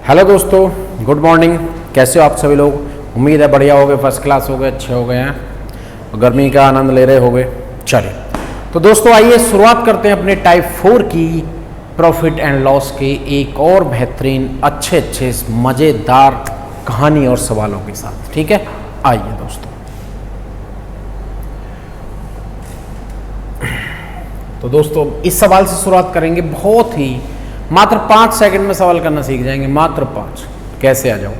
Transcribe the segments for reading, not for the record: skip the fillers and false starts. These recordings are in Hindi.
हेलो दोस्तों, गुड मॉर्निंग। कैसे हो आप सभी लोग? उम्मीद है बढ़िया हो गए, फर्स्ट क्लास हो गए, अच्छे हो गए हैं, गर्मी का आनंद ले रहे हो गए। चलिए तो दोस्तों आइए शुरुआत करते हैं अपने टाइप 4 की प्रॉफिट एंड लॉस के एक और बेहतरीन अच्छे मज़ेदार कहानी और सवालों के साथ। ठीक है, आइए दोस्तों। तो दोस्तों इस सवाल से शुरुआत करेंगे, बहुत ही मात्र 5 सेकंड में सवाल करना सीख जाएंगे, मात्र 5। कैसे आ जाओ?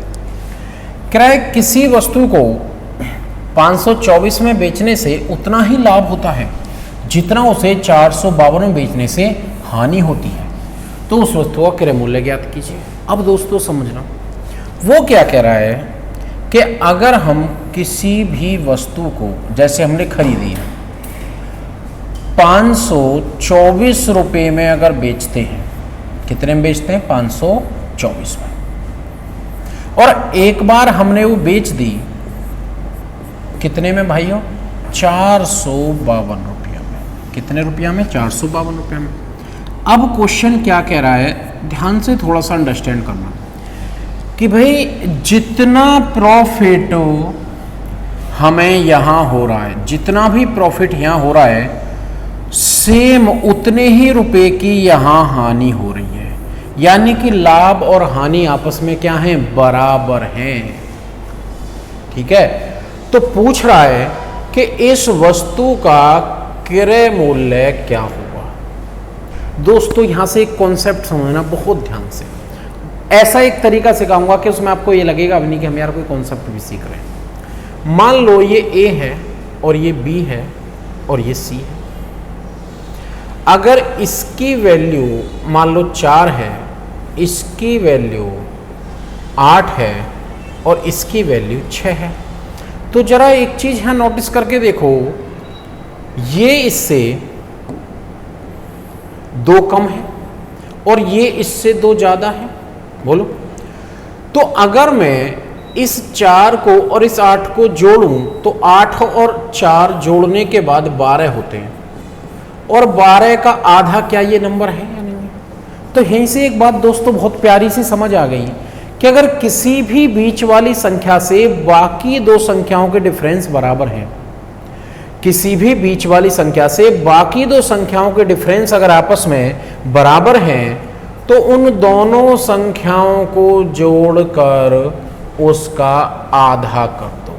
कह रहा है किसी वस्तु को 524 में बेचने से उतना ही लाभ होता है जितना उसे 452 में बेचने से हानि होती है, तो उस वस्तु का क्रय मूल्य ज्ञात कीजिए। अब दोस्तों समझना, वो क्या कह रहा है कि अगर हम किसी भी वस्तु को, जैसे हमने खरीदी है, 524 रुपये में अगर बेचते हैं, कितने में बेचते हैं? 524 में। और एक बार हमने वो बेच दी, कितने में भाइयों? 452 रुपया में। कितने रुपया में? 452 रुपया में। अब क्वेश्चन क्या कह रहा है, ध्यान से थोड़ा सा अंडरस्टैंड करना कि भाई जितना प्रॉफिट हमें यहाँ हो रहा है, जितना भी प्रॉफिट यहाँ हो रहा है, सेम उतने ही रुपए की यहाँ हानि हो रही है। यानी कि लाभ और हानि आपस में क्या है? बराबर हैं। ठीक है, तो पूछ रहा है कि इस वस्तु का क्रय मूल्य क्या होगा। दोस्तों यहां से एक कॉन्सेप्ट समझना बहुत ध्यान से। ऐसा एक तरीका सिखाऊंगा कि उसमें आपको ये लगेगा भी नहीं कि हम यार कोई कॉन्सेप्ट भी सीख रहे हैं। मान लो ये ए है और ये बी है और ये सी है। अगर इसकी वैल्यू मान लो 4 है, इसकी वैल्यू 8 है और इसकी वैल्यू 6 है, तो जरा एक चीज यहां नोटिस करके देखो, ये इससे 2 कम है और ये इससे 2 ज्यादा है। बोलो, तो अगर मैं इस 4 को और इस 8 को जोड़ूं तो 8 और 4 जोड़ने के बाद 12 होते हैं, और 12 का आधा क्या ये नंबर है या नहीं? तो यहीं से एक बात दोस्तों बहुत प्यारी सी समझ आ गई कि अगर किसी भी बीच वाली संख्या से बाकी 2 संख्याओं के डिफरेंस बराबर हैं, किसी भी बीच वाली संख्या से बाकी 2 संख्याओं के डिफरेंस अगर आपस में बराबर हैं, तो उन दोनों संख्याओं को जोड़कर उसका आधा कर दो।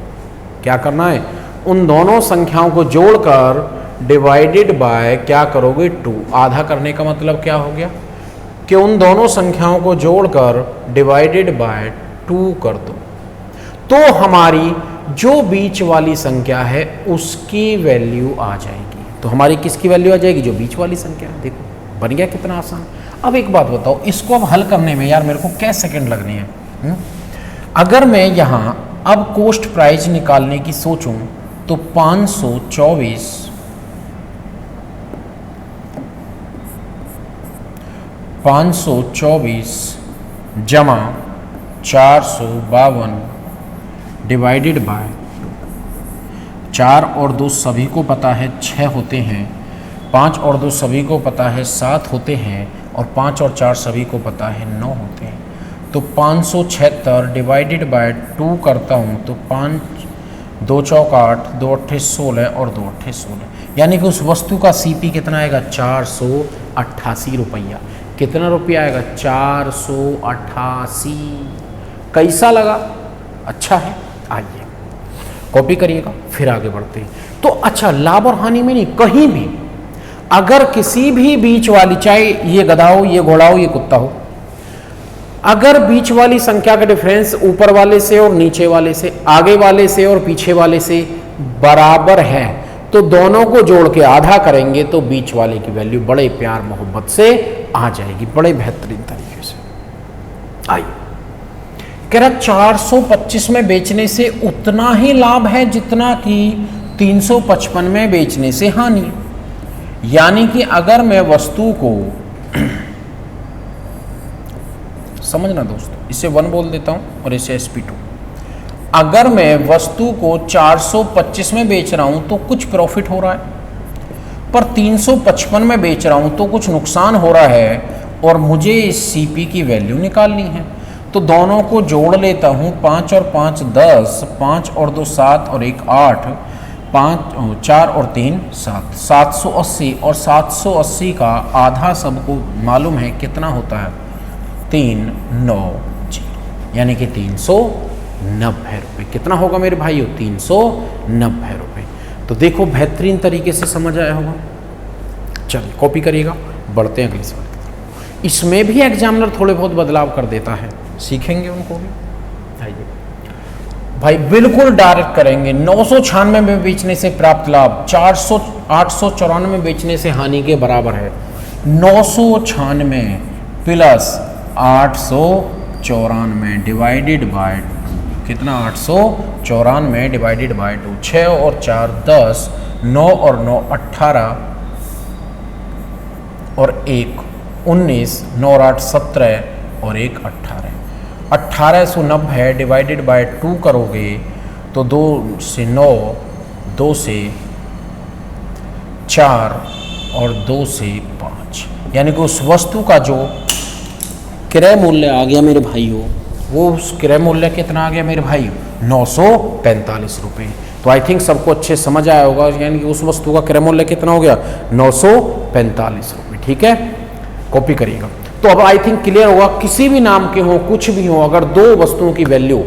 क्या करना है? उन दोनों संख्याओं को जोड़कर डिवाइडेड बाय क्या करोगे? 2। आधा करने का मतलब क्या हो गया कि उन दोनों संख्याओं को जोड़कर डिवाइडेड बाय 2 कर दो, तो हमारी जो बीच वाली संख्या है उसकी वैल्यू आ जाएगी। तो हमारी किसकी वैल्यू आ जाएगी? जो बीच वाली संख्या है। देखो बन गया कितना आसान। अब एक बात बताओ, इसको अब हल करने में यार मेरे को क्या सेकंड लगने हैं? अगर मैं यहाँ अब कॉस्ट प्राइस निकालने की सोचूं तो 524 जमा 452 डिवाइडेड बाय 4 और 2 सभी को पता है 6 होते हैं, 5 और 2 सभी को पता है 7 होते हैं, और 5 और 4 सभी को पता है 9 होते हैं। तो 576 डिवाइडेड बाय 2 करता हूँ तो 5 2 चौक 8, 2 अट्ठे 16 और 2 अट्ठे 16, यानी कि उस वस्तु का सीपी कितना आएगा? 488 रुपया। कितना रुपया आएगा? 488। कैसा लगा? अच्छा है? आइए कॉपी करिएगा, फिर आगे बढ़ते हैं। तो अच्छा, लाभ और हानि में नहीं, कहीं भी अगर किसी भी बीच वाली, चाहे ये गधा हो, ये घोड़ा हो, ये कुत्ता हो, अगर बीच वाली संख्या का डिफरेंस ऊपर वाले से और नीचे वाले से, आगे वाले से और पीछे वाले से बराबर है, तो दोनों को जोड़ के आधा करेंगे तो बीच वाले की वैल्यू बड़े प्यार मोहब्बत से आ जाएगी, बड़े बेहतरीन तरीके से। आइए, कह रहा 425 में बेचने से उतना ही लाभ है जितना कि 355 में बेचने से हानि। यानी कि अगर मैं वस्तु को समझना दोस्तों, इसे 1 बोल देता हूं और इसे SP2। अगर मैं वस्तु को 425 में बेच रहा हूं तो कुछ प्रॉफिट हो रहा है, पर 355 में बेच रहा हूं तो कुछ नुकसान हो रहा है, और मुझे इस CP की वैल्यू निकालनी है। तो दोनों को जोड़ लेता हूँ, 5 और 5 10, 5 और 2 7 और 1 8, 5 4 और 3 7, 780। और 780 का आधा सबको मालूम है कितना होता है, 390, यानी कि 390 रुपये। कितना होगा मेरे भाइयों, 390 रुपये। तो देखो बेहतरीन तरीके से समझ आया होगा। चलिए कॉपी करिएगा, बढ़ते हैं अगले सवाल की तरफ। इसमें भी एग्जामिनर थोड़े बहुत बदलाव कर देता है, सीखेंगे उनको भी। आइए भाई बिल्कुल डायरेक्ट करेंगे। 996 में बेचने से प्राप्त लाभ 894 में बेचने से हानि के बराबर है। 996 प्लस 894 डिवाइडेड बाय कितना, 894 डिवाइडेड बाय 2, 6 और 4 10, 9 और 9 18 और 1 19, 9 और 8 17 और 1 18। 1890 डिवाइडेड बाय 2 करोगे तो 2 से 9, 2 से 4 और 2 से 5, यानी कि उस वस्तु का जो क्रय मूल्य आ गया मेरे भाइयों, वो उस क्रय मूल्य कितना आ गया मेरे भाई, 945 रुपये। तो आई थिंक सबको अच्छे समझ आया होगा, यानी कि उस वस्तु का क्रय मूल्य कितना हो गया, 945 रुपये। ठीक है, कॉपी करिएगा। तो अब आई थिंक क्लियर होगा, किसी भी नाम के हो, कुछ भी हो, अगर दो वस्तुओं की वैल्यू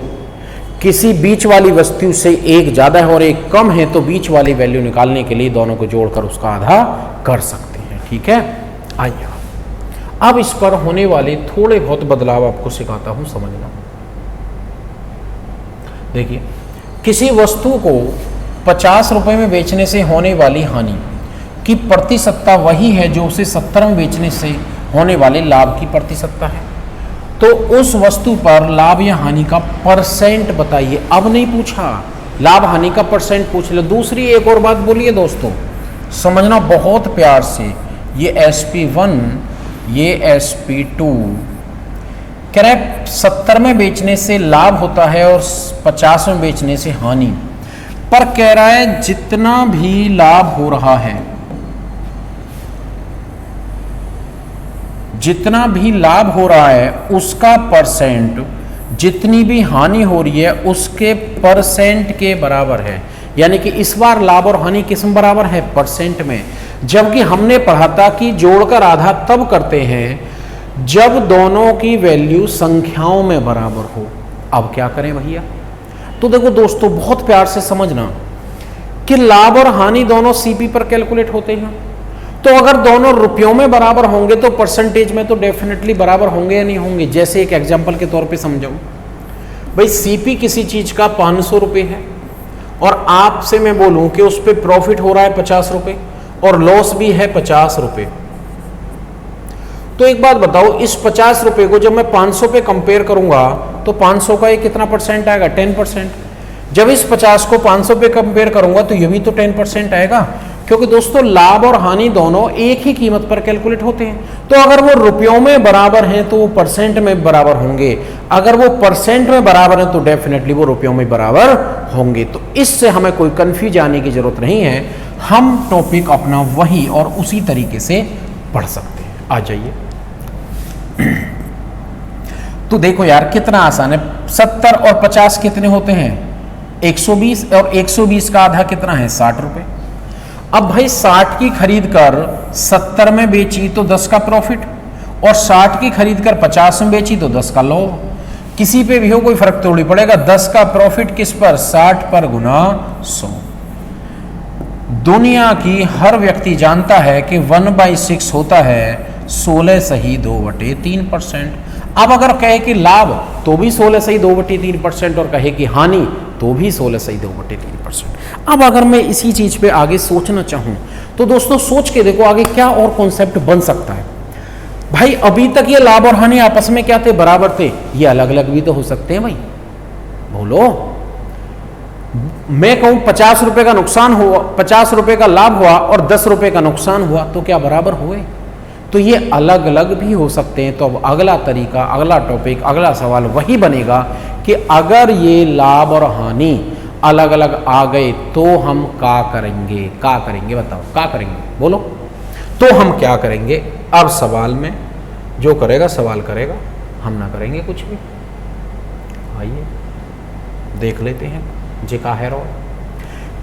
किसी बीच वाली वस्तु से एक ज़्यादा है और एक कम है, तो बीच वाली वैल्यू निकालने के लिए दोनों को जोड़कर उसका आधा कर सकते हैं। ठीक है, आइए अब इस पर होने वाले थोड़े बहुत बदलाव आपको सिखाता हूं, समझना। देखिए, किसी वस्तु को 50 रुपए में बेचने से होने वाली हानि की प्रतिशतता वही है जो उसे 70 में बेचने से होने वाले लाभ की प्रतिशतता है। तो उस वस्तु पर लाभ या हानि का परसेंट बताइए। अब नहीं पूछा, लाभ हानि का परसेंट पूछ लो। दूसरी एक और बात बोलिए दोस्तों, समझना बहुत प्यार से। ये SP1, ये SP2 कह रहा है 70 में बेचने से लाभ होता है और 50 में बेचने से हानि। पर कह रहा है जितना भी लाभ हो रहा है, जितना भी लाभ हो रहा है उसका परसेंट, जितनी भी हानि हो रही है उसके परसेंट के बराबर है। यानी कि इस बार लाभ और हानि किस में बराबर है, परसेंट में। जबकि हमने पढ़ा था कि जोड़कर आधा तब करते हैं जब दोनों की वैल्यू संख्याओं में बराबर हो। अब क्या करें भैया, तो देखो दोस्तों बहुत प्यार से समझना कि लाभ और हानि दोनों सीपी पर कैलकुलेट होते हैं। तो अगर दोनों रुपयों में बराबर होंगे तो परसेंटेज में तो डेफिनेटली बराबर होंगे या नहीं होंगे। जैसे एक एग्जांपल के तौर पे समझाऊं, भाई सीपी किसी चीज का 500 रुपये है और आपसे मैं बोलूं कि उस पर प्रॉफिट हो रहा है 50 रुपये और लॉस भी है 50 रुपये। तो एक बात बताओ, इस 50 रुपये को जब मैं 500 पे कंपेयर करूंगा तो 500 का ये कितना परसेंट आएगा, 10%। जब इस 50 को 500 पे कंपेयर करूंगा तो ये भी तो 10% आएगा, क्योंकि दोस्तों लाभ और हानि दोनों एक ही कीमत पर कैलकुलेट होते हैं। तो अगर वो रुपयों में बराबर हैं तो वो परसेंट में बराबर होंगे, अगर वो परसेंट में बराबर हैं तो डेफिनेटली वो रुपयों में बराबर होंगे। तो इससे हमें कोई कंफ्यूज आने की जरूरत नहीं है, हम टॉपिक अपना वही और उसी तरीके से पढ़ सकते हैं। आ जाइए, तो देखो यार कितना आसान है। 70 और 50 कितने होते हैं, 120, और 120 का आधा कितना है, 60 रुपये। अब भाई 60 की खरीद कर 70 में बेची तो 10 का प्रॉफिट, और 60 की खरीद कर 50 में बेची तो 10 का लॉस। किसी पे भी हो कोई फर्क थोड़ी पड़ेगा। 10 का प्रॉफिट किस पर, 60 पर गुना 100। दुनिया की हर व्यक्ति जानता है कि 1/6 होता है 16 सही 2/3%। अब अगर कहे कि लाभ तो भी 16 सही 2/3% और कहे कि हानि तो भी 16 सही 2/3%। अब अगर मैं इसी चीज पे आगे सोचना चाहूं तो दोस्तों सोच के देखो आगे क्या और कॉन्सेप्ट बन सकता है। भाई अभी तक ये लाभ और हानि आपस में क्या थे, बराबर थे। ये अलग अलग भी तो हो सकते हैं भाई, बोलो। मैं कहूं 50 रुपए का नुकसान हुआ, 50 रुपए का लाभ हुआ और 10 रुपए का नुकसान हुआ, तो क्या बराबर हुए? तो ये अलग अलग भी हो सकते हैं। तो अब अगला तरीका, अगला टॉपिक, अगला सवाल वही बनेगा कि अगर ये लाभ और हानि अलग अलग आ गए तो हम क्या करेंगे, क्या करेंगे बताओ, क्या करेंगे बोलो। तो हम क्या करेंगे, अब सवाल में जो करेगा सवाल करेगा, हम ना करेंगे कुछ भी। आइए देख लेते हैं जी का है रो।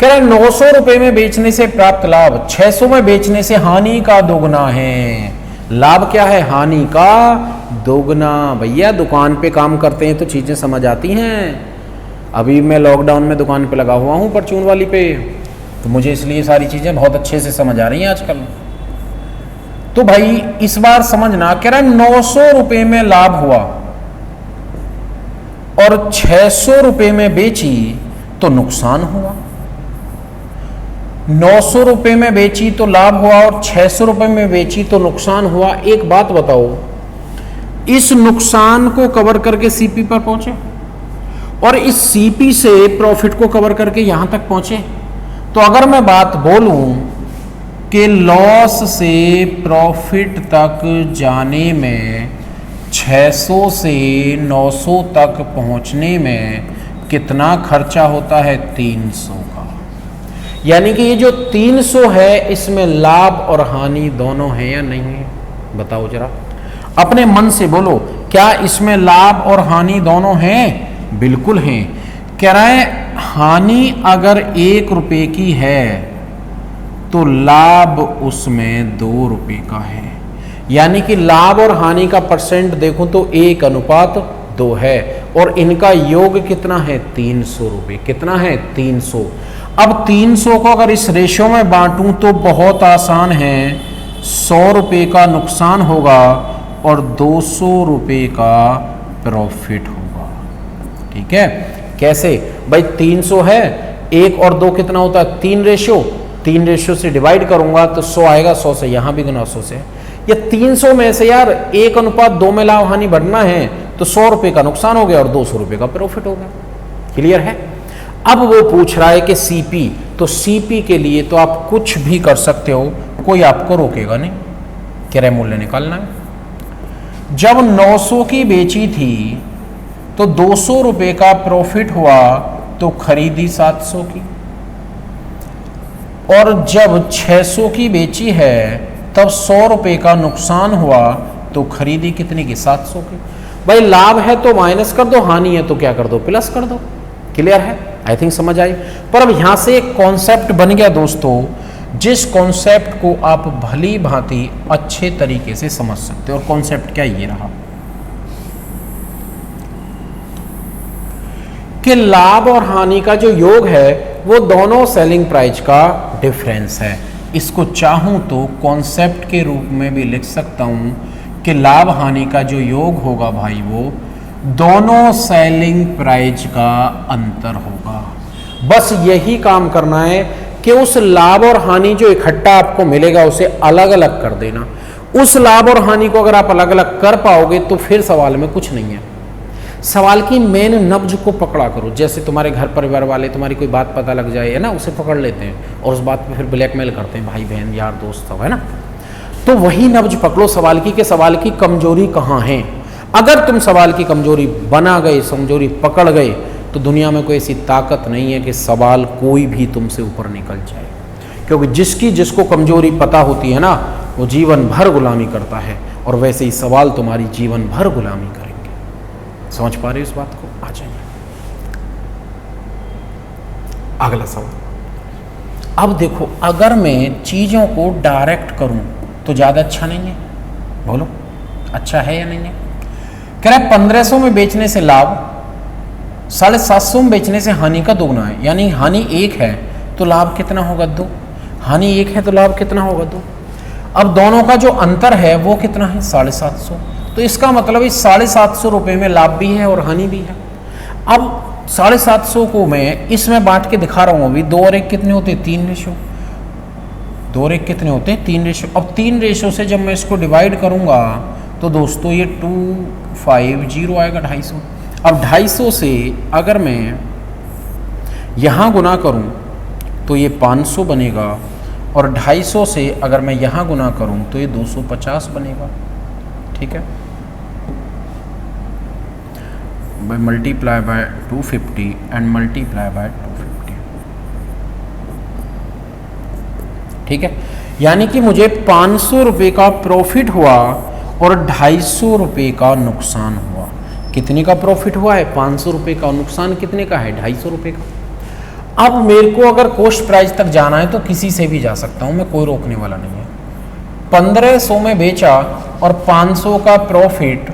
कह रहे 900 रुपए में बेचने से प्राप्त लाभ 600 में बेचने से हानि का दोगुना है। लाभ क्या है? हानि का दोगुना। भैया दुकान पे काम करते हैं तो चीजें समझ आती हैं। अभी मैं लॉकडाउन में दुकान पे लगा हुआ हूँ परचून वाली पे, तो मुझे इसलिए सारी चीजें बहुत अच्छे से समझ आ रही हैं आजकल। तो भाई इस बार समझना, कह रहा 900 रुपए में लाभ हुआ और 600 रुपए में बेची तो नुकसान हुआ। 900 रुपए में बेची तो लाभ हुआ और 600 रुपए में बेची तो नुकसान हुआ। एक बात बताओ, इस नुकसान को कवर करके सीपी पर पहुंचे और इस सीपी से प्रॉफिट को कवर करके यहां तक पहुंचे, तो अगर मैं बात बोलूं कि लॉस से प्रॉफिट तक जाने में 600 से 900 तक पहुंचने में कितना खर्चा होता है? 300 का। यानी कि ये जो 300 है इसमें लाभ और हानि दोनों है या नहीं है? बताओ जरा, अपने मन से बोलो, क्या इसमें लाभ और हानि दोनों हैं? बिल्कुल हैं। कह रहा है हानि अगर 1 रुपए की है तो लाभ उसमें 2 रुपए का है। यानी कि लाभ और हानि का परसेंट देखूं तो 1:2 है और इनका योग कितना है? 300 रुपए। कितना है? 300। अब 300 को अगर इस रेशो में बांटूं तो बहुत आसान है, 100 रुपए का नुकसान होगा और 200 रुपए का प्रॉफिट होगा। ठीक है? कैसे भाई? 300 है, 1 और 2 कितना होता है? 3 रेशो। 3 रेशो से डिवाइड करूंगा तो 100 आएगा, 100 से यहां भी गुना 100 से। या 300 में से यार 1:2 में लाभ हानि बढ़ना है तो 100 रुपए का नुकसान हो गया और 200 रुपए का प्रॉफिट हो गया। क्लियर है? अब वो पूछ रहा है कि सीपी, तो सीपी के लिए तो आप कुछ भी कर सकते हो, कोई आपको रोकेगा नहीं। क्रय मूल्य निकालना है। जब 900 की बेची थी तो 200 रुपए का प्रॉफिट हुआ तो खरीदी 700 की, और जब 600 की बेची है तब 100 रुपए का नुकसान हुआ तो खरीदी कितनी की? 700 की। भाई लाभ है तो माइनस कर दो, हानि है तो क्या कर दो? प्लस कर दो। क्लियर है? आई थिंक समझ आई। पर अब यहां से एक कॉन्सेप्ट बन गया दोस्तों, जिस कॉन्सेप्ट को आप भली भांति अच्छे तरीके से समझ सकते हो। और कॉन्सेप्ट क्या? ये रहा कि लाभ और हानि का जो योग है वो दोनों सेलिंग प्राइस का डिफरेंस है। इसको चाहूं तो कॉन्सेप्ट के रूप में भी लिख सकता हूं कि लाभ हानि का जो योग होगा भाई वो दोनों सेलिंग प्राइस का अंतर होगा। बस यही काम करना है कि उस लाभ और हानि जो इकट्ठा आपको मिलेगा उसे अलग अलग कर देना। उस लाभ और हानि को अगर आप अलग अलग कर पाओगे तो फिर सवाल में कुछ नहीं है। सवाल की मेन नब्ज को पकड़ा करो। जैसे तुम्हारे घर परिवार वाले तुम्हारी कोई बात पता लग जाए है ना, उसे पकड़ लेते हैं और उस बात पे फिर ब्लैकमेल करते हैं, भाई बहन यार दोस्त सब, है ना। तो वही नब्ज पकड़ो सवाल की, कि सवाल की कमजोरी कहाँ है। अगर तुम सवाल की कमजोरी बना गए, कमजोरी पकड़ गए, तो दुनिया में कोई ऐसी ताकत नहीं है कि सवाल कोई भी तुमसे ऊपर निकल जाए। क्योंकि जिसको कमजोरी पता होती है ना, वो जीवन भर गुलामी करता है, और वैसे ही सवाल तुम्हारी जीवन भर गुलामी करेंगे। समझ पा रहे हो इस बात को? आ जाइए अगला सवाल। अब देखो, अगर मैं चीजों को डायरेक्ट करूं तो ज्यादा अच्छा नहीं है? बोलो अच्छा है या नहीं है? कह रहा है 1500 में बेचने से लाभ, 750 में बेचने से हानि का दोगुना है। यानी हानि 1 है तो लाभ कितना होगा? 2। हानि 1 है तो लाभ कितना होगा? 2। अब दोनों का जो अंतर है वो कितना है? 750। तो इसका मतलब इस 750 रुपये में लाभ भी है और हानि भी है। अब 750 को मैं इसमें बांट के दिखा रहा हूँ अभी। 2 और 1 कितने होते हैं? 3 रेशो। 2 और 1 कितने होते हैं? 3 रेशो। अब 3 रेशो से जब मैं इसको डिवाइड करूंगा तो दोस्तों ये 250 आएगा, 250। अब 250 से अगर मैं यहाँ गुना करूँ तो ये 500 बनेगा, और 250 से अगर मैं यहाँ गुना करूँ तो ये 250 बनेगा। ठीक है, multiply by 250 and multiply by 250। ठीक है, यानी कि मुझे 500 रुपये का प्रॉफिट हुआ और 250 रुपये का नुकसान हुआ। कितने का प्रॉफिट हुआ है? 500 रुपये का। नुकसान कितने का है? 250 रुपये का। अब मेरे को अगर कॉस्ट प्राइस तक जाना है तो किसी से भी जा सकता हूँ मैं, कोई रोकने वाला नहीं है। 1500 में बेचा और 500 का प्रॉफिट,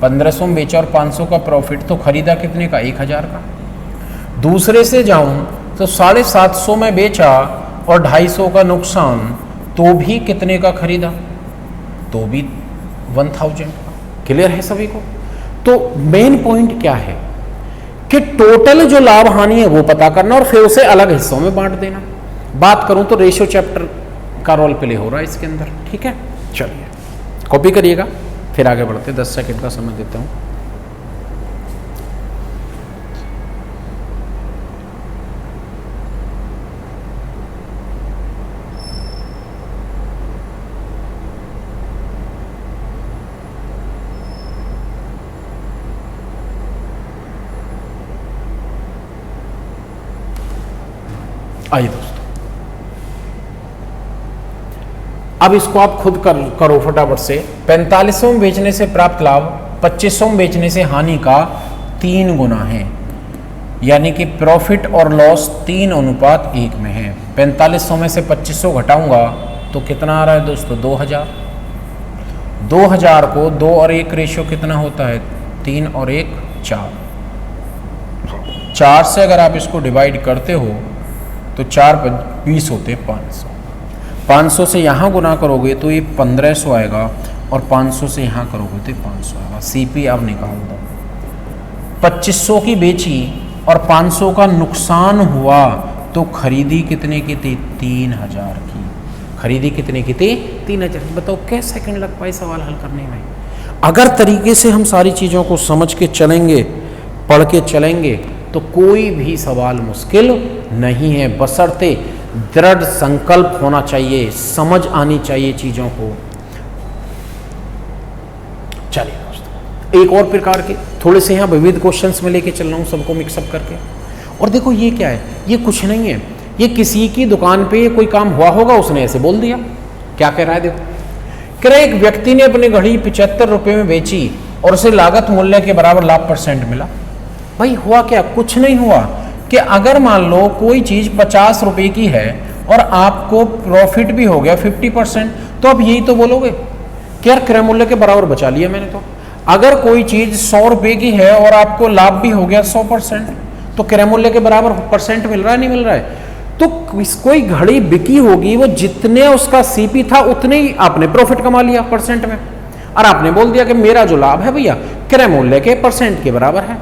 1500 में बेचा और 500 का प्रॉफिट, तो खरीदा कितने का? 1000 का। दूसरे से जाऊं तो 750 में बेचा और 250 का नुकसान, तो भी कितने का खरीदा? तो भी 1000 का। क्लियर है सभी को? तो मेन पॉइंट क्या है कि टोटल जो लाभ हानि है वो पता करना और फिर उसे अलग हिस्सों में बांट देना। बात करूं तो रेशियो चैप्टर का रोल प्ले हो रहा है इसके अंदर। ठीक है, चलिए कॉपी करिएगा, फिर आगे बढ़ते। 10 सेकंड का समय देता हूं। आइए दोस्तों, अब इसको आप खुद करो फटाफट से। 4500 में बेचने से प्राप्त लाभ 2500 में बेचने से हानि का 3 गुना है, यानी कि प्रॉफिट और लॉस 3:1 में है। 4500 में से 2500 घटाऊंगा तो कितना आ रहा है दोस्तों? 2000। 2000 को 2 और 1 रेशियो कितना होता है? 3 और 1 4। 4 से अगर आप इसको डिवाइड करते हो तो 4 20 होते 500। 500 से यहाँ गुना करोगे तो ये 1500 आएगा और 500 से यहाँ करोगे तो 500 आएगा। सीपी अब निकाल दो। 2500 की बेची और 500 का नुकसान हुआ तो खरीदी कितने की थी? 3000 की। खरीदी कितने की थी? 3000। बताओ कैसे सेकंड लग पाए सवाल हल करने में? अगर तरीके से हम सारी चीज़ों को समझ के चलेंगे, पढ़ के चलेंगे, तो कोई भी सवाल मुश्किल नहीं है, बशर्ते दृढ़ संकल्प होना चाहिए, समझ आनी चाहिए चीज़ों को। चलिए दोस्तों, एक और प्रकार के थोड़े से यहाँ विविध क्वेश्चंस में लेके चल रहा हूँ सबको मिक्सअप करके। और देखो ये क्या है, ये कुछ नहीं है, ये किसी की दुकान पे कोई काम हुआ होगा, उसने ऐसे बोल दिया। क्या कह रहा है देखो, कह रहा है एक व्यक्ति ने अपनी घड़ी 75 रुपये में बेची और उसे लागत मूल्य के बराबर लाभ % मिला। भाई हुआ क्या? कुछ नहीं हुआ कि अगर मान लो कोई चीज़ 50 रुपये की है और आपको प्रॉफिट भी हो गया 50%, तो अब यही तो बोलोगे कि यार क्रय मूल्य के बराबर बचा लिया मैंने। तो अगर कोई चीज़ 100 रुपये की है और आपको लाभ भी हो गया 100%, तो क्रय मूल्य के बराबर % मिल रहा है, नहीं मिल रहा है? तो कोई घड़ी बिकी होगी, वो जितने उसका सीपी था उतने ही आपने प्रॉफिट कमा लिया % में, और आपने बोल दिया कि मेरा जो लाभ है भैया क्रय मूल्य के % के बराबर है।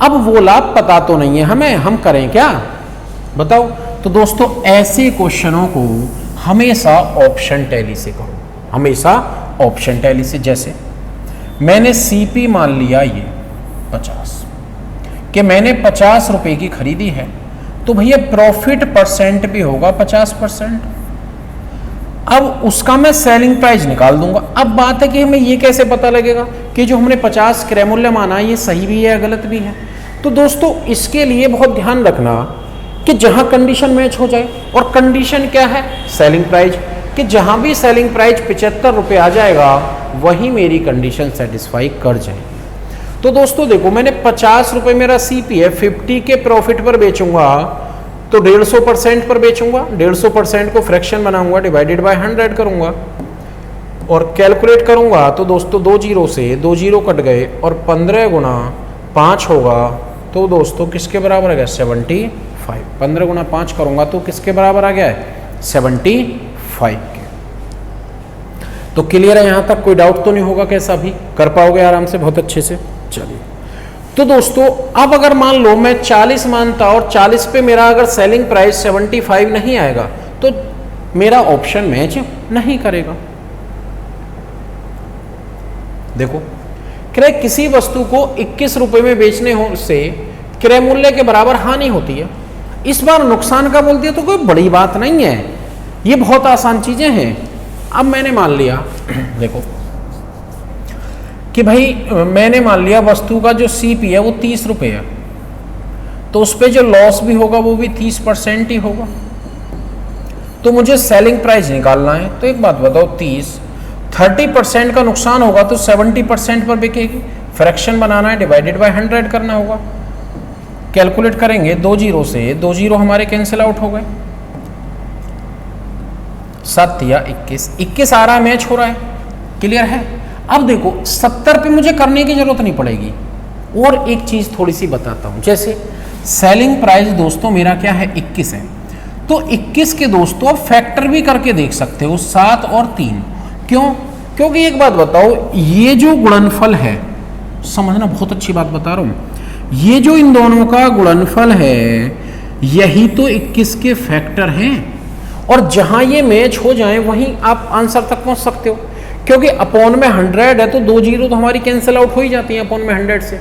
अब वो लाभ पता तो नहीं है हमें, हम करें क्या बताओ? तो दोस्तों ऐसे क्वेश्चनों को हमेशा ऑप्शन टैली से करो, हमेशा ऑप्शन टैली से। जैसे मैंने सीपी मान लिया ये 50, कि मैंने 50 रुपये की खरीदी है, तो भैया प्रॉफिट % भी होगा 50%। अब उसका मैं सेलिंग प्राइस निकाल दूंगा। अब बात है कि हमें ये कैसे पता लगेगा कि जो हमने 50 क्रय मूल्य माना है ये सही भी है या गलत भी है? तो दोस्तों इसके लिए बहुत ध्यान रखना कि जहां कंडीशन मैच हो जाए, और कंडीशन क्या है? सेलिंग प्राइस, कि जहां भी सेलिंग प्राइस 75 रुपये आ जाएगा वही मेरी कंडीशन सेटिस्फाई कर जाए। तो दोस्तों देखो, मैंने 50 रुपये मेरा सीपी है, 50 के प्रॉफिट पर बेचूंगा तो 150% पर बेचूंगा, 150% को फ्रैक्शन बनाऊंगा, डिवाइडेड बाय 100 करूंगा और कैलकुलेट करूंगा। तो दोस्तों 2 जीरो से 2 जीरो कट गए और 15 गुना 5 होगा, तो दोस्तों किसके बराबर आ गया? 75। 15 गुना 5 करूंगा तो किसके बराबर आ गया है? 75 के। तो क्लियर है? यहां तक कोई डाउट तो नहीं होगा? कैसा भी कर पाओगे आराम से, बहुत अच्छे से। चलिए, तो दोस्तों अब अगर मान लो मैं 40 मानता और 40 पे मेरा अगर सेलिंग प्राइस 75 नहीं आएगा तो मेरा ऑप्शन मैच नहीं करेगा। देखो, क्रय किसी वस्तु को 21 रुपए में बेचने हो से क्रय मूल्य के बराबर हानि होती है। इस बार नुकसान का बोल दिया तो कोई बड़ी बात नहीं है, ये बहुत आसान चीजें हैं। अब मैंने मान लिया देखो कि भाई मैंने मान लिया वस्तु का जो सीपी है वो 30 रुपये है, तो उस पर जो लॉस भी होगा वो भी 30% ही होगा। तो मुझे सेलिंग प्राइस निकालना है। तो एक बात बताओ, 30% का नुकसान होगा तो 70% पर बिकेगी। फ्रैक्शन बनाना है, डिवाइडेड बाय 100 करना होगा। कैलकुलेट करेंगे 2 जीरो से, 2 जीरो हमारे कैंसिल आउट हो गए। 7 या 21, 21 आ रहा है, मैच हो रहा है, क्लियर है। अब देखो 70 पे मुझे करने की जरूरत नहीं पड़ेगी। और एक चीज थोड़ी सी बताता हूं, जैसे सेलिंग प्राइस दोस्तों मेरा क्या है 21 है, तो 21 के दोस्तों आप फैक्टर भी करके देख सकते हो 7 और 3। क्यों? क्योंकि एक बात बताओ, ये जो गुणनफल है, समझना, बहुत अच्छी बात बता रहा हूं, ये जो इन दोनों का गुणनफल है यही तो 21 के फैक्टर हैं। और जहां ये मैच हो जाए वहीं आप आंसर तक पहुंच सकते हो, क्योंकि अपॉन में 100 है तो 2 जीरो तो हमारी कैंसिल आउट हो ही जाती है अपॉन में 100 से।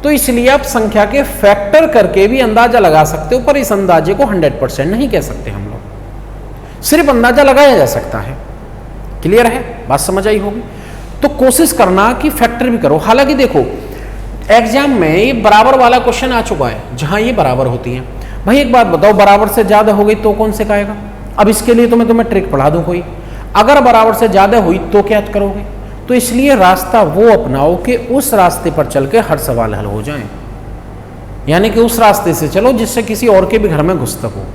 तो इसलिए आप संख्या के फैक्टर करके भी अंदाजा लगा सकते हो, पर इस अंदाजे को 100% नहीं कह सकते हम लोग, सिर्फ अंदाजा लगाया जा सकता है। क्लियर है, बात समझ आई होगी। तो कोशिश करना कि फैक्टर भी करो। हालांकि देखो एग्जाम में ये बराबर वाला क्वेश्चन आ चुका है जहां ये बराबर होती है। भाई एक बात बताओ, बराबर से ज्यादा हो गई तो कौन से खाएगा? अब इसके लिए तो मैं तुम्हें ट्रिक पढ़ा दूं कोई, अगर बराबर से ज्यादा हुई तो क्या करोगे? तो इसलिए रास्ता वो अपनाओ कि उस रास्ते पर चल के हर सवाल हल हो जाए, यानी कि उस रास्ते से चलो जिससे किसी और के भी घर में घुस सको।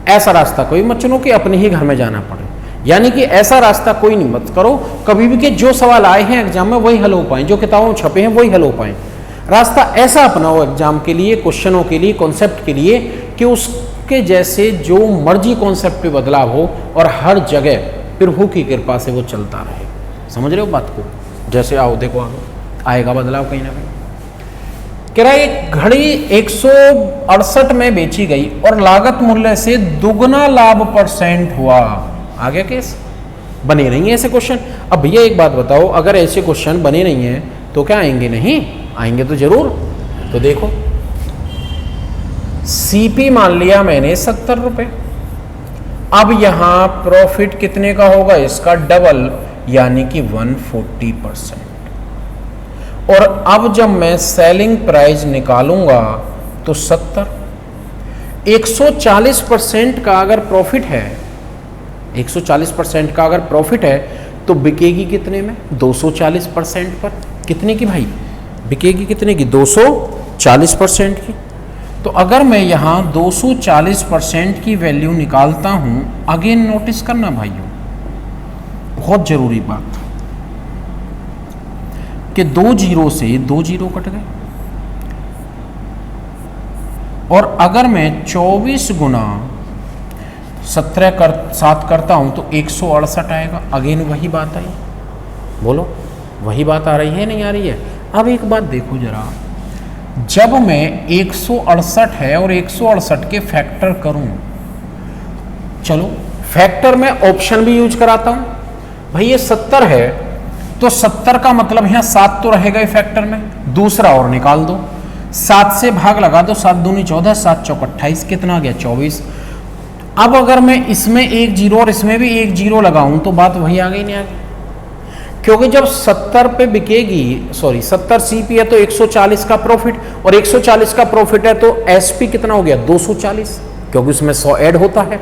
ऐसा रास्ता कोई मत चुनो कि अपने ही घर में जाना पड़े, यानी कि ऐसा रास्ता कोई नहीं मत करो कभी भी कि जो सवाल आए हैं एग्जाम में वही हल हो पाए, जो किताबों में छपे हैं वही हल हो पाए। रास्ता ऐसा अपनाओ एग्जाम के लिए, क्वेश्चनों के लिए, कॉन्सेप्ट के लिए, कि उसके जैसे जो मर्जी कॉन्सेप्ट पे बदलाव हो और हर जगह प्रभु की कृपा से वो चलता रहे। समझ रहे हो बात को? जैसे आओ देखो आएगा बदलाव कहीं ना कहीं। कह रहा है एक घड़ी 168 में बेची गई और लागत मूल्य से दुगना लाभ % हुआ। आगे केस बने नहीं है ऐसे क्वेश्चन। अब भैया एक बात बताओ, अगर ऐसे क्वेश्चन बने नहीं है तो क्या आएंगे? नहीं आएंगे तो जरूर। तो देखो सीपी मान लिया मैंने 70 रुपए, अब यहां प्रॉफिट कितने का होगा? इसका डबल, यानी कि 140%। और अब जब मैं सेलिंग प्राइस निकालूंगा तो 70, 140% का अगर प्रॉफिट है, 140% का अगर प्रॉफिट है तो बिकेगी कितने में? 240% पर। कितने की भाई? बिकेगी कितने की? 240% की। तो अगर मैं यहां 240% की वैल्यू निकालता हूं, अगेन नोटिस करना भाइयों, बहुत जरूरी बात, कि 2 जीरो से 2 जीरो कट गए, और अगर मैं 24 गुना 7 करता हूं तो 168 आएगा। अगेन वही बात आई, बोलो वही बात आ रही है नहीं आ रही है? अब एक बात देखो जरा, जब मैं 168 है और 168 के फैक्टर करूं, चलो फैक्टर में ऑप्शन भी यूज कराता हूं। भाई ये 70 है तो 70 का मतलब यहां 7 तो रहेगा फैक्टर में, दूसरा और निकाल दो, 7 से भाग लगा दो, 7 दूनी 14, 7 चौक 28, कितना आ गया? 24। अब अगर मैं इसमें 1 जीरो और इसमें भी 1 जीरो लगाऊं तो बात वही आ गई नहीं आ गई? क्योंकि जब 70 पे बिकेगी, सॉरी 70 सीपी है तो 140 का प्रॉफिट, और 140 का प्रॉफिट है तो एसपी कितना हो गया? 240, क्योंकि उसमें 100 ऐड होता है।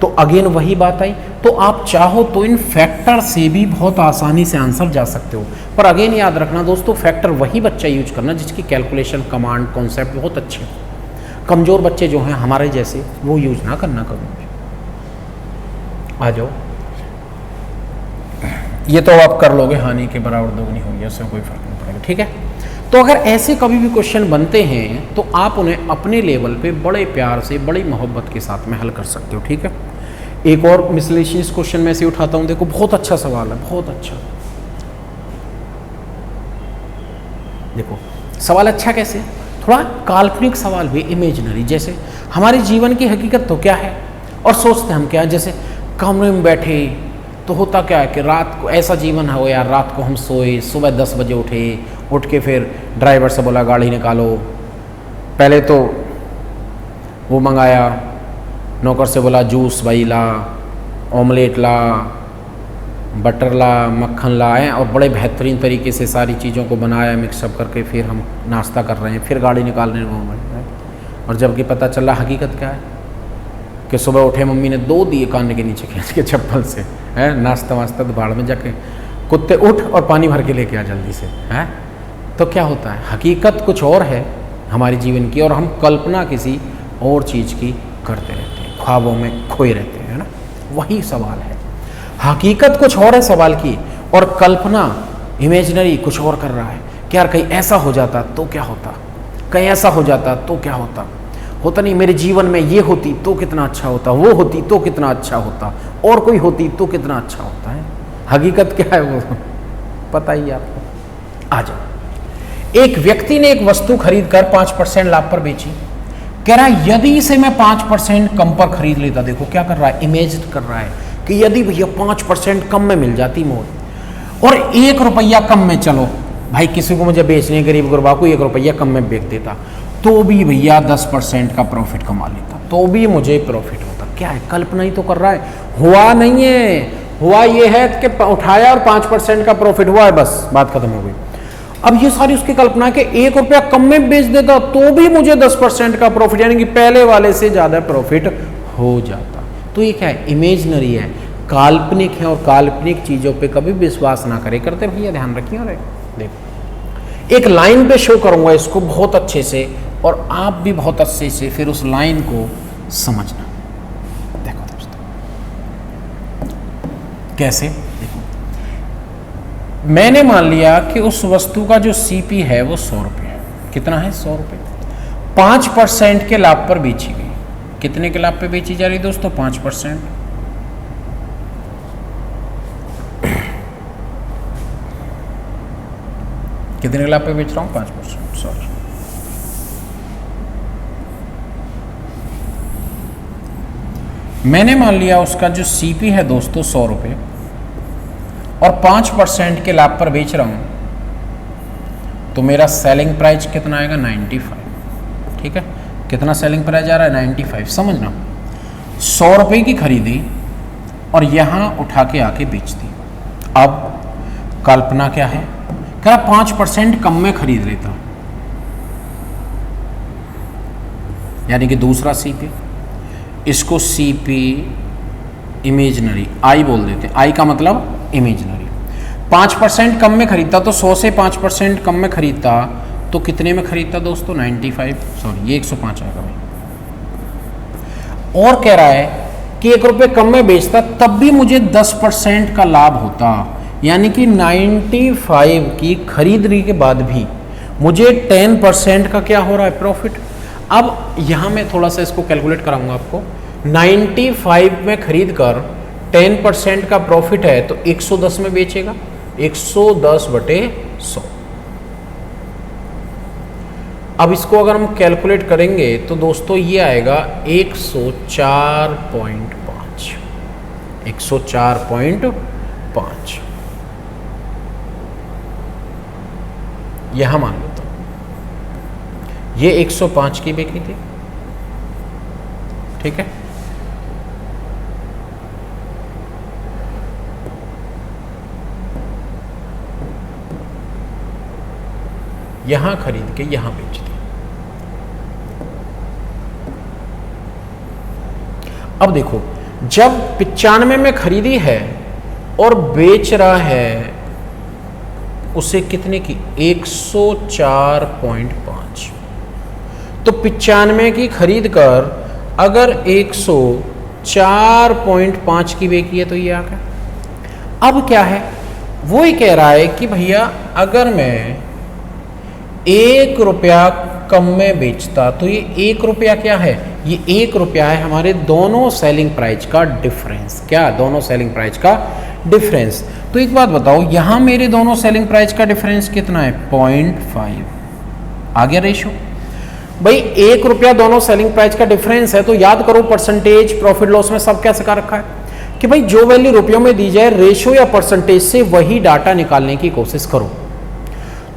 तो अगेन वही बात आई। तो आप चाहो तो इन फैक्टर से भी बहुत आसानी से आंसर जा सकते हो, पर अगेन याद रखना दोस्तों, फैक्टर वही बच्चा यूज करना जिसकी कैलकुलेशन, कमांड, कॉन्सेप्ट बहुत अच्छे। कमजोर बच्चे जो हैं हमारे जैसे, वो यूज ना करना कभी। आ जाओ, ये तो आप कर लोगे, हानि के बराबर दोगुनी होगी, उससे कोई फर्क नहीं पड़ेगा, ठीक है। तो अगर ऐसे कभी भी क्वेश्चन बनते हैं तो आप उन्हें अपने लेवल पे बड़े प्यार से, बड़ी मोहब्बत के साथ में हल कर सकते हो, ठीक है। एक और मिसलेनियस क्वेश्चन में से उठाता हूं, देखो बहुत अच्छा सवाल है, बहुत अच्छा। देखो सवाल अच्छा कैसे, थोड़ा काल्पनिक सवाल भी, इमेजिनरी, जैसे हमारे जीवन की हकीकत तो क्या है और सोचते हम क्या, जैसे कमरे में बैठे तो होता क्या है कि रात को ऐसा जीवन हो यार, रात को हम सोए, सुबह 10 बजे उठे, उठ के फिर ड्राइवर से बोला गाड़ी निकालो, पहले तो वो मंगाया, नौकर से बोला जूस भाई ला, ऑमलेट ला, बटर ला, मक्खन लाए, और बड़े बेहतरीन तरीके से सारी चीज़ों को बनाया, मिक्सअप करके फिर हम नाश्ता कर रहे हैं, फिर गाड़ी निकालने को, और जबकि पता चला हकीकत क्या है कि सुबह उठे मम्मी ने 2 दिए कान के नीचे खींच के चप्पल से, है नाश्ता वास्ता तो भाड़ में जाके, कुत्ते उठ और पानी भर के लेके आ जल्दी से, है। तो क्या होता है, हकीकत कुछ और है हमारे जीवन की और हम कल्पना किसी और चीज़ की करते रहते हैं, ख्वाबों में खोए रहते हैं, है ना। वही सवाल है, हकीकत कुछ और है सवाल की और कल्पना इमेजिनरी कुछ और कर रहा है कि यार कहीं ऐसा हो जाता तो क्या होता, कहीं ऐसा हो जाता तो क्या होता, होता नहीं मेरे जीवन में ये होती तो कितना अच्छा होता, वो होती तो कितना अच्छा होता, और कोई होती तो कितना अच्छा होता है। हकीकत क्या है वो पता ही आपको। आ जाओ, एक व्यक्ति ने एक वस्तु खरीद कर 5% लाभ पर बेची, कह रहा है यदि इसे मैं 5% कम पर खरीद लेता, देखो क्या कर रहा है, इमेजिन कर रहा है कि यदि भैया 5% कम में मिल जाती मोल और 1 रुपया कम में, चलो भाई किसी को मुझे बेचने, गरीब गुरबा को 1 रुपया कम में बेच देता तो भी भैया 10% का प्रॉफिट कमा लेता, तो भी मुझे प्रॉफिट होता। क्या है, कल्पना ही तो कर रहा है, हुआ नहीं है, हुआ ये है कि उठाया और 5% का प्रॉफिट हुआ है, बस बात खत्म हो गई। अब ये सारी उसकी कल्पना है कि 1 रुपया कम में बेच देता तो भी मुझे 10% का प्रॉफिट, यानी कि पहले वाले से ज्यादा प्रॉफिट हो जाता। तो ये क्या है, इमेजिनरी है, काल्पनिक है, और काल्पनिक चीजों पे कभी विश्वास ना करे करते भैया, ध्यान रखिए। और देखो एक लाइन पे शो करूंगा इसको बहुत अच्छे से और आप भी बहुत अच्छे से फिर उस लाइन को समझना। देखो दोस्तों कैसे, देखो मैंने मान लिया कि उस वस्तु का जो सीपी है वो 100 रुपये है। कितना है, 100 रुपये। 5% के लाभ पर बेची गई। कितने के लाभ पे बेची जा रही दोस्तों, 5%। कितने के लाभ पे बेच रहा हूं, 5%, सॉरी। मैंने मान लिया उसका जो सीपी है दोस्तों 100 रुपये और 5% के लाभ पर बेच रहा हूं, तो मेरा सेलिंग प्राइस कितना आएगा, 95। ठीक है, कितना सेलिंग प्राइस आ रहा है, 95। समझना, 100 रुपये की खरीदी और यहां उठा के आके बेच दी। अब कल्पना क्या है, क्या 5% कम में खरीद लेता, यानी कि दूसरा सीपी, इसको सीपी इमेजिनरी आई बोल देते हैं, आई का मतलब इमेजिनरी। 5% कम में खरीदता तो 100 से 5% कम में खरीदता तो कितने में खरीदता दोस्तों, 95, सॉरी ये 105 आएगा भाई। और कह रहा है कि 1 रुपये कम में बेचता तब भी मुझे 10% का लाभ होता, यानी कि 95 की खरीदने के बाद भी मुझे 10% का क्या हो रहा है, प्रॉफिट। अब यहां मैं थोड़ा सा इसको कैलकुलेट कराऊंगा आपको। 95 में खरीद कर 10% का प्रॉफिट है तो 110 में बेचेगा, 110/100। अब इसको अगर हम कैलकुलेट करेंगे तो दोस्तों ये आएगा 104.5, 104.5। यहां मान लेता हूं ये 105 की बिक्री थी, ठीक है। यहां खरीद के यहां बेच दी। अब देखो जब 95 में खरीदी है और बेच रहा है उसे कितने की, 104.5। तो 95 की खरीद कर अगर 104.5 की बेची है तो ये आ गया। अब क्या है, वो ही कह रहा है कि भैया अगर मैं 1 रुपया कम में बेचता तो ये 1 रुपया क्या है, ये 1 रुपया है हमारे दोनों सेलिंग प्राइस का डिफरेंस। क्या, दोनों सेलिंग प्राइस का डिफरेंस। तो एक बात बताओ, यहां मेरे दोनों सेलिंग प्राइस का डिफरेंस कितना है, 0.5 आ गया रेशो। भाई 1 रुपया दोनों सेलिंग प्राइस का डिफरेंस है तो याद करो परसेंटेज प्रॉफिट लॉस में सब क्या सिखा रखा है कि भाई जो वैल्यू रुपयों में दी जाए रेशो या परसेंटेज से वही डाटा निकालने की कोशिश करो।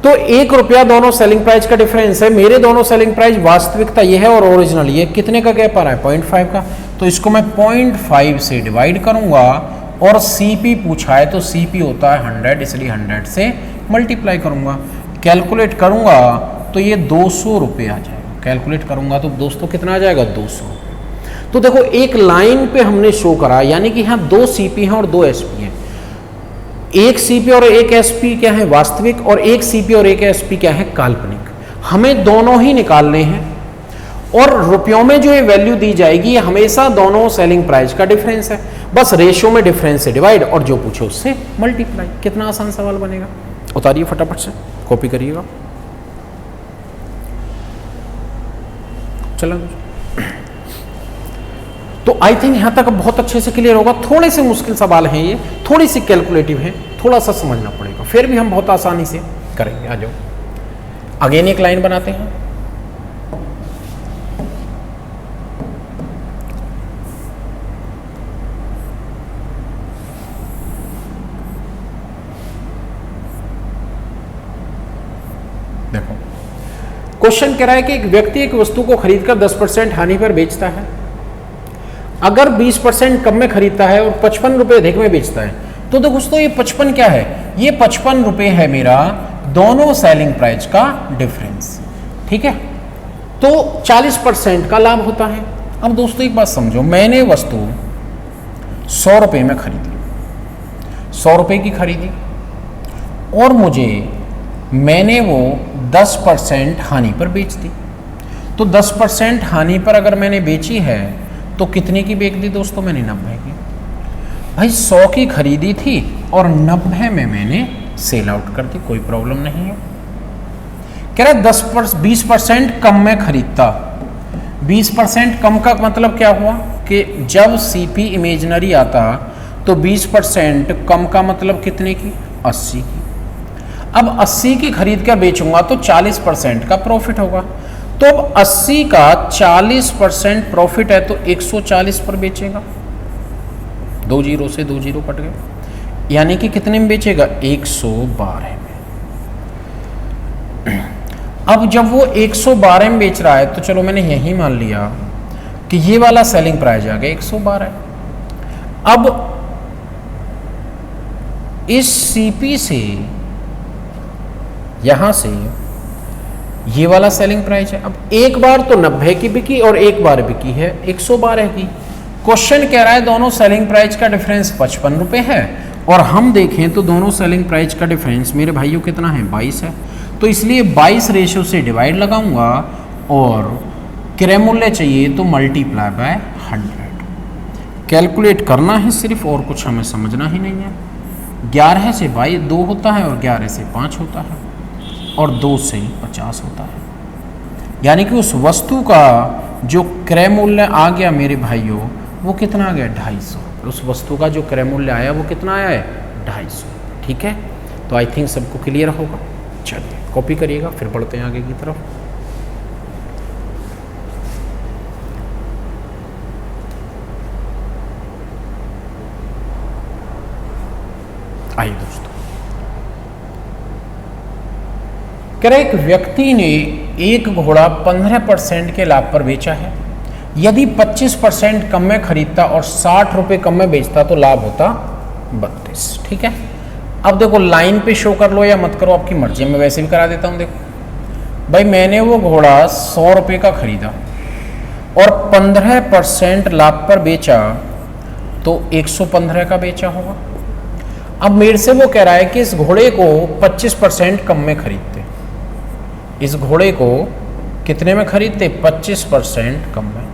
तो 1 रुपया दोनों सेलिंग प्राइस का डिफरेंस है, मेरे दोनों सेलिंग प्राइस वास्तविकता ये है और ओरिजिनल ये कितने का गैप आ रहा है, 0.5 का। तो इसको मैं 0.5 से डिवाइड करूंगा और सीपी पूछा है तो सीपी होता है 100, इसलिए 100 से मल्टीप्लाई करूंगा। कैलकुलेट करूंगा तो ये 200 रुपये आ जाएगा। कैलकुलेट करूंगा तो दोस्तों कितना आ जाएगा, 200 रुपये। तो तो देखो एक लाइन पे हमने शो करा, यानी कि यहाँ 2 सीपी हैं और 2 एसपी हैं। एक सीपी और एक एसपी क्या है वास्तविक, और एक सीपी और एक एसपी क्या है काल्पनिक। हमें दोनों ही निकालने हैं, और रुपयों में जो ये वैल्यू दी जाएगी ये हमेशा दोनों सेलिंग प्राइस का डिफरेंस है, बस रेशियो में डिफरेंस से डिवाइड और जो पूछे उससे मल्टीप्लाई। कितना आसान सवाल बनेगा, उतारिए फटाफट से, कॉपी करिएगा। चलो, तो आई थिंक यहां तक बहुत अच्छे से क्लियर होगा। थोड़े से मुश्किल सवाल हैं ये, थोड़ी सी कैलकुलेटिव है, थोड़ा सा समझना पड़ेगा, फिर भी हम बहुत आसानी से करेंगे। आ जाओ, अगेन एक लाइन बनाते हैं। देखो, क्वेश्चन कह रहा है कि एक व्यक्ति एक वस्तु को खरीदकर 10% हानि पर बेचता है। अगर 20% कम में खरीदता है और 55 रुपए अधिक में बेचता है, तो दोस्तों ये 55 क्या है, ये 55 रुपए है मेरा दोनों सेलिंग प्राइस का डिफरेंस। ठीक है, तो 40% का लाभ होता है। अब दोस्तों एक बात समझो, मैंने वस्तु 100 रुपए में खरीदी, 100 रुपए की खरीदी, और मैंने वो 10% हानि पर बेच दी। तो 10% हानि पर अगर मैंने बेची है तो कितने की बेच दी दोस्तों, मैंने 90 की। भाई 100 की खरीदी थी और 90 में मैंने सेल आउट कर दी, कोई प्रॉब्लम नहीं है। कह रहा 20% कम में खरीदता। 20% कम का मतलब क्या हुआ कि जब सीपी इमेजिनरी आता तो 20% कम का मतलब कितने की, 80 की। अब 80 की खरीद कर बेचूंगा तो 40% का प्रॉफिट होगा। तो अब 80 का 40% प्रॉफिट है तो 140 पर बेचेगा। 2 जीरो से 2 जीरो कट गए, यानी कि कितने में बेचेगा, 112 में। अब जब वो 112 में बेच रहा है तो चलो मैंने यही मान लिया कि ये वाला सेलिंग प्राइस आ गया 112। अब इस सीपी से यहां से ये वाला सेलिंग प्राइस है। अब एक बार तो 90 की बिकी और एक बार बिकी है 112 की। क्वेश्चन कह रहा है दोनों सेलिंग प्राइस का डिफरेंस 55 रुपए है, और हम देखें तो दोनों सेलिंग प्राइस का डिफरेंस मेरे भाइयों कितना है, 22 है। तो इसलिए 22 रेशियो से डिवाइड लगाऊंगा, और क्रय मूल्य चाहिए तो मल्टीप्लाई बाय 100। कैलकुलेट करना है सिर्फ, और कुछ हमें समझना ही नहीं है। 11 से 22 2 होता है, और 11 से 5 होता है, और 2 से 50 होता है। यानी कि उस वस्तु का जो क्रय मूल्य आ गया मेरे भाइयों, वो कितना आ गया, 250। उस वस्तु का जो क्रय मूल्य आया वो कितना आया है, 250। ठीक है, तो आई थिंक सबको क्लियर होगा। चलिए कॉपी करिएगा, फिर बढ़ते हैं आगे की तरफ। आइए दोस्तों, कह रहे एक व्यक्ति ने एक घोड़ा 15% के लाभ पर बेचा है। यदि 25% कम में खरीदता और 60 रुपये कम में बेचता तो लाभ होता 32। ठीक है, अब देखो लाइन पे शो कर लो या मत करो, आपकी मर्जी, मैं वैसे भी करा देता हूँ। देखो भाई, मैंने वो घोड़ा 100 रुपये का खरीदा और 15% लाभ पर बेचा तो 115 का बेचा होगा। अब मेरे से वो कह रहा है कि इस घोड़े को 25% कम में खरीदते। इस घोड़े को कितने में खरीदते, 25% कम में।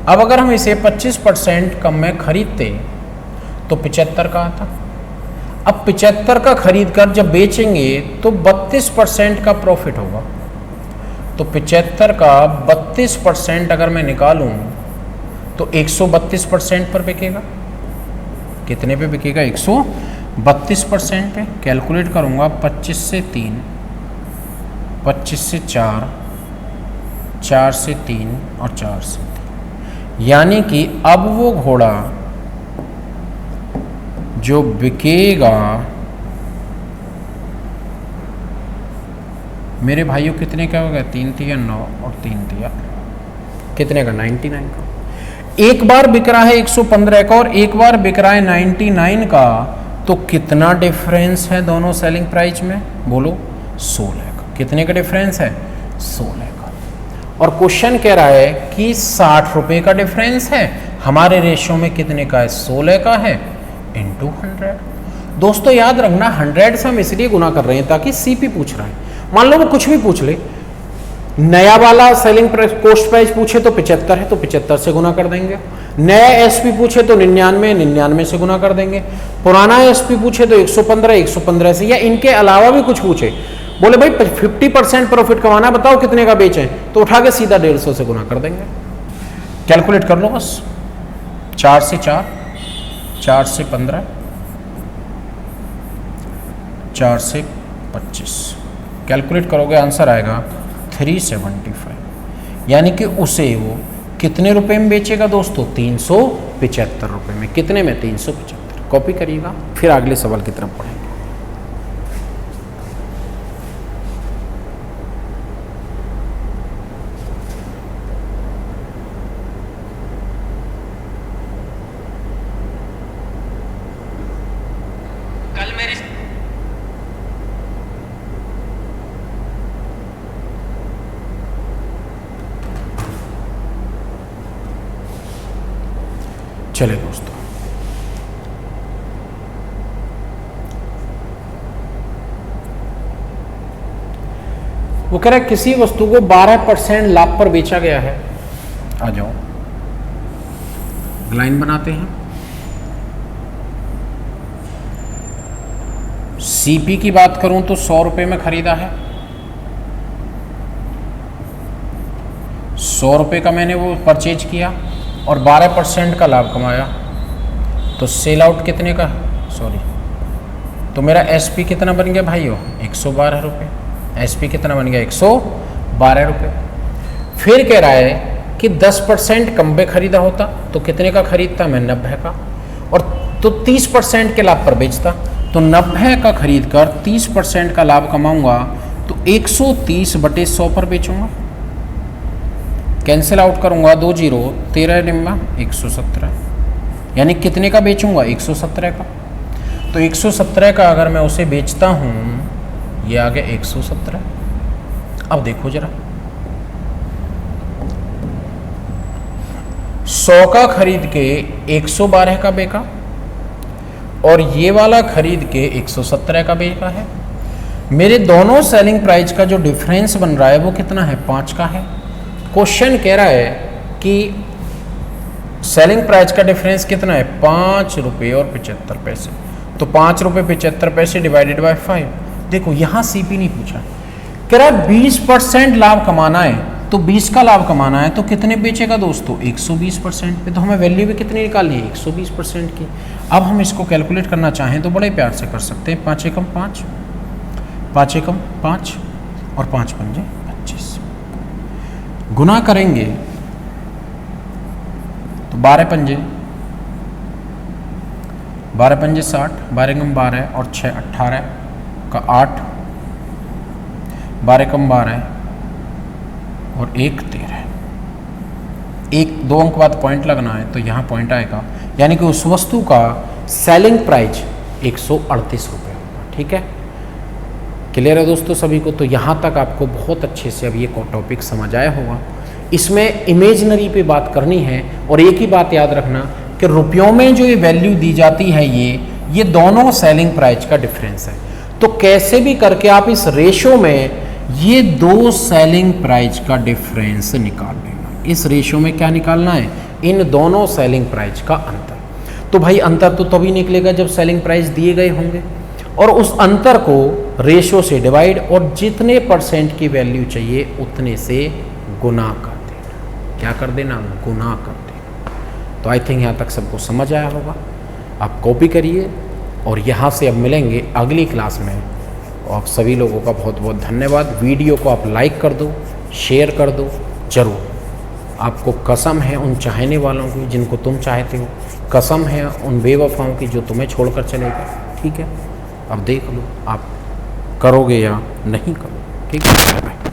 अब अगर हम इसे 25% कम में खरीदते तो 75 का आता। अब 75 का खरीद कर जब बेचेंगे तो 32% का प्रॉफिट होगा। तो 75 का 32% अगर मैं निकालूं तो 132% पर बिकेगा। कितने पे बिकेगा, 132% पे। कैलकुलेट करूंगा, 25 से 3, 25 से 4, 4 से 3 और 4 से 3, यानी कि अब वो घोड़ा जो बिकेगा मेरे भाइयों कितने का होगा, 3 तिया 9 और 3 तिया कितने का, 99 का। एक बार बिक रहा है 115 का और एक बार बिक रहा है 99 का, तो कितना डिफरेंस है दोनों सेलिंग प्राइस में, बोलो, 16 का। कितने का डिफरेंस है, 16 का। और क्वेश्चन कह रहा है कि 60 रुपये का डिफरेंस है, हमारे रेशियो में कितने का है, 16 का है, इंटू 100। दोस्तों याद रखना 100 से हम इसलिए गुना कर रहे हैं ताकि सीपी पूछ रहा है, मान लो वो कुछ भी पूछ ले, नया वाला सेलिंग प्राइस कॉस्ट प्राइस पूछे तो 75 है तो 75 से गुना कर देंगे, नया एसपी पूछे तो 99 से गुना कर देंगे, पुराना एसपी पूछे तो 115 से, या इनके अलावा भी कुछ पूछे, बोले भाई 50% प्रॉफिट कमाना, बताओ कितने का बेचें, तो उठा के सीधा 150 से गुना कर देंगे। कैलकुलेट कर लो बस, 4 से 4, 4 से 15, 4 से 25, कैलकुलेट करोगे आंसर आएगा 375, यानी कि उसे वो कितने रुपए में बेचेगा दोस्तों, 375 रुपए में। कितने में, 375। कॉपी करिएगा, फिर अगले सवाल की तरफ पढ़ेंगे। चले दोस्तों, वो कह रहा है किसी वस्तु को 12% लाभ पर बेचा गया है। आ जाओ लाइन बनाते हैं। सीपी की बात करूं तो 100 रुपए में खरीदा है, 100 रुपए का मैंने वो परचेज किया और 12% का लाभ कमाया, तो सेल आउट कितने का, सॉरी, तो मेरा एसपी कितना बन गया भाइयों, 112 रुपये। एसपी कितना बन गया, 112 रुपये। फिर कह रहा है कि 10% कम पे खरीदा होता तो कितने का खरीदता मैं, 90 का, और तो 30% के लाभ पर बेचता, तो 90 का खरीद कर 30% का लाभ कमाऊंगा तो 130/100 पर बेचूंगा। कैंसिल आउट करूंगा, 2 0, 13 निम्मा 117, यानी कितने का बेचूंगा, 117 का। तो 117 का अगर मैं उसे बेचता हूं, ये आ गया 117। अब देखो जरा, 100 का खरीद के 112 का बेचा और ये वाला खरीद के 117 का बेचा है। मेरे दोनों सेलिंग प्राइस का जो डिफरेंस बन रहा है वो कितना है, 5 का है। क्वेश्चन कह रहा है कि सेलिंग प्राइस का डिफरेंस कितना है, 5 रुपये और 75 पैसे, तो 5 रुपये 75 पैसे डिवाइडेड बाय 5। देखो यहाँ सीपी नहीं पूछा, कह रहा है 20% लाभ कमाना है, तो 20 का लाभ कमाना है तो कितने बेचेगा दोस्तों, 120% पे। तो हमें वैल्यू भी कितनी निकालनी है, 120% की। अब हम इसको कैलकुलेट करना चाहें तो बड़े प्यार से कर सकते हैं, 5 एकम 5, 5 एकम 5 और 5 पंजे 25, गुना करेंगे तो 12 पंजे 60, 12 कम 12 और 6 18 का 8, 12 कम 12 और 1 13, 1-2 अंक बाद पॉइंट लगना है तो यहाँ पॉइंट आएगा, यानी कि उस वस्तु का सेलिंग प्राइस 138 रुपये होगा। ठीक है, क्लियर है दोस्तों सभी को। तो यहाँ तक आपको बहुत अच्छे से अब ये टॉपिक समझ आया होगा। इसमें इमेजनरी पे बात करनी है, और एक ही बात याद रखना कि रुपयों में जो ये वैल्यू दी जाती है ये दोनों सेलिंग प्राइस का डिफरेंस है। तो कैसे भी करके आप इस रेशो में ये दो सेलिंग प्राइस का डिफरेंस निकाल लेना। इस रेशो में क्या निकालना है, इन दोनों सेलिंग प्राइस का अंतर। तो भाई अंतर तो तभी निकलेगा जब सेलिंग प्राइस दिए गए होंगे, और उस अंतर को रेशो से डिवाइड और जितने परसेंट की वैल्यू चाहिए उतने से गुना कर देना। क्या कर देना, गुना कर देना। तो आई थिंक यहाँ तक सबको समझ आया होगा। आप कॉपी करिए और यहाँ से अब मिलेंगे अगली क्लास में। आप सभी लोगों का बहुत बहुत धन्यवाद। वीडियो को आप लाइक कर दो, शेयर कर दो जरूर। आपको कसम है उन चाहने वालों की जिनको तुम चाहते हो, कसम है उन बेवफाओं की जो तुम्हें छोड़कर चले गए। ठीक है, अब देख लो आप करोगे या नहीं करोगे। ठीक है, बाय बाय।